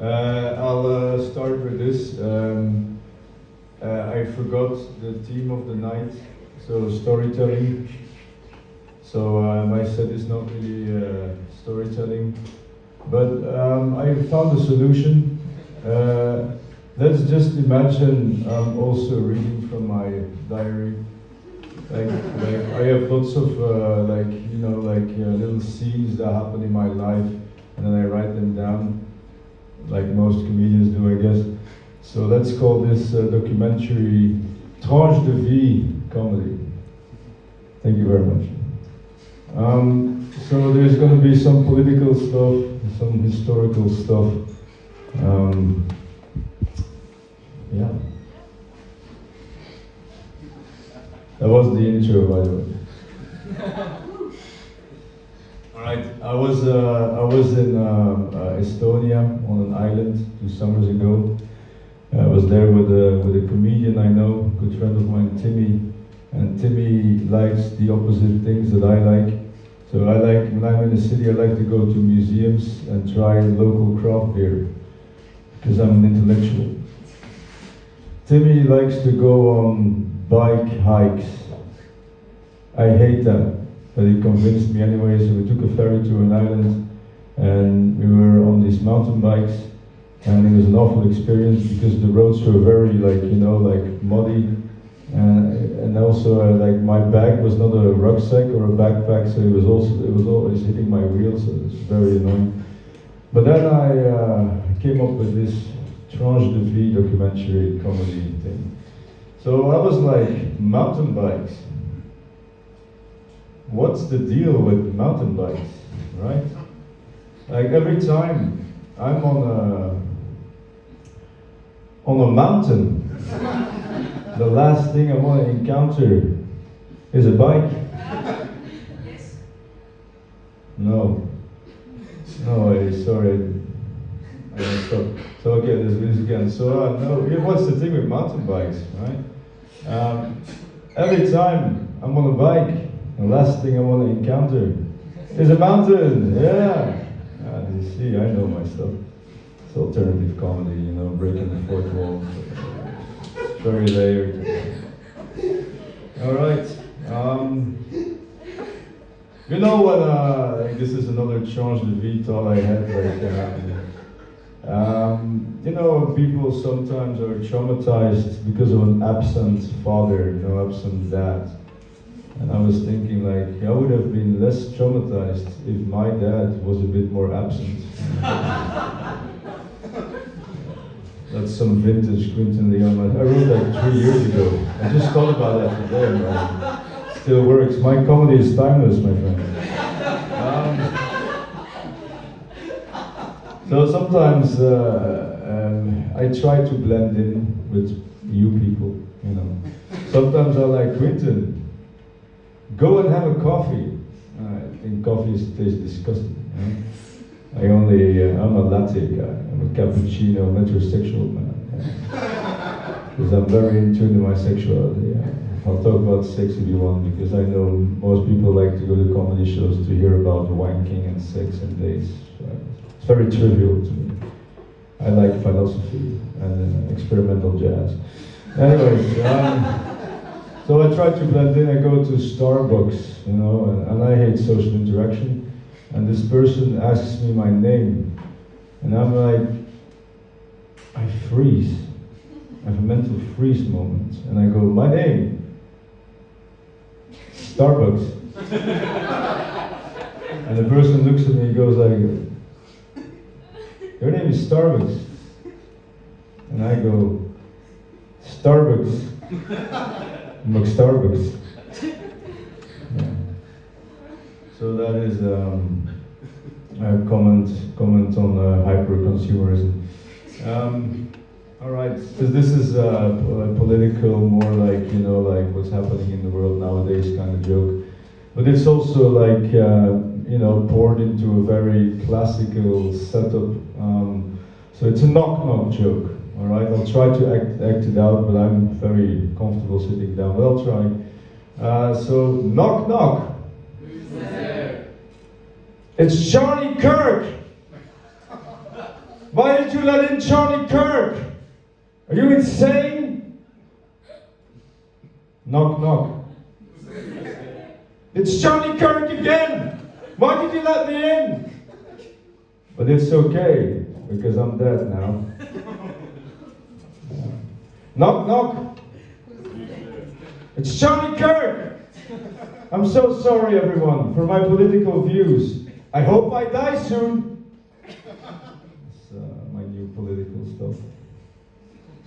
I'll start with this. I forgot the theme of the night, so storytelling. So my set is not really storytelling, but I found a solution. Let's just imagine I'm also reading from my diary. Like I have lots of little scenes that happen in my life, and then I write them down, like most comedians do, I guess. So let's call this documentary Tranche de Vie Comedy. Thank you very much. So there's going to be some political stuff, some historical stuff. Yeah. That was the intro, by the way. All right. I was in Estonia on an island 2 summers ago. I was there with a comedian I know, good friend of mine, Timmy. And Timmy likes the opposite things that I like. So I like, when I'm in the city, I like to go to museums and try local craft beer, because I'm an intellectual. Timmy likes to go on bike hikes. I hate that, but he convinced me anyway, so we took a ferry to an island, and we were on these mountain bikes, and it was an awful experience because the roads were very, muddy, and also like my bag was not a rucksack or a backpack, so it was always hitting my wheels, so it was very annoying. But then I came up with this Tranche de Vie documentary comedy thing. So I was like, mountain bikes. What's the deal with mountain bikes, right? Like every time I'm on a mountain, the last thing I want to encounter is a bike. Yes. No, sorry, I messed up. So okay, let's do this again. So no, what's the thing with mountain bikes, right? Every time I'm on a bike, the last thing I want to encounter is a mountain. Yeah. You see, I know my stuff. It's alternative comedy, breaking the fourth wall. It's very layered. All right. This is another Tranche de Vie thought I had. People sometimes are traumatized because of an absent father, absent dad. And I was thinking, I would have been less traumatized if my dad was a bit more absent. That's some vintage Quentin Leon. I wrote that 3 years ago. I just thought about that today. Right? Still works. My comedy is timeless, my friend. So sometimes I try to blend in with you people. Sometimes I'm like, Quentin, go and have a coffee. I think coffee tastes disgusting. I'm a latte guy. I'm a cappuccino metrosexual man. Because I'm very in tune to my sexuality. I'll talk about sex if you want, because I know most people like to go to comedy shows to hear about wanking and sex and dates. It's very trivial to me. I like philosophy and experimental jazz. Anyways, so I try to blend in. I go to Starbucks, and I hate social interaction. And this person asks me my name, and I'm like, I freeze. I have a mental freeze moment, and I go, my name, Starbucks. And the person looks at me and goes like, your name is Starbucks. And I go, Starbucks. McStarbucks. Yeah. So that is a comment on hyper-consumerism. All right, so this is political, more like what's happening in the world nowadays kind of joke. But it's also poured into a very classical setup. So it's a knock-knock joke. All right, I'll try to act it out, but I'm very comfortable sitting down. But I'll try. So knock knock. Who's there? It's Charlie Kirk. Why did you let in Charlie Kirk? Are you insane? Knock, knock. It's Johnny Kirk again! Why did you let me in? But it's okay, because I'm dead now. Knock, knock. It's Johnny Kirk! I'm so sorry, everyone, for my political views. I hope I die soon. It's my new political stuff.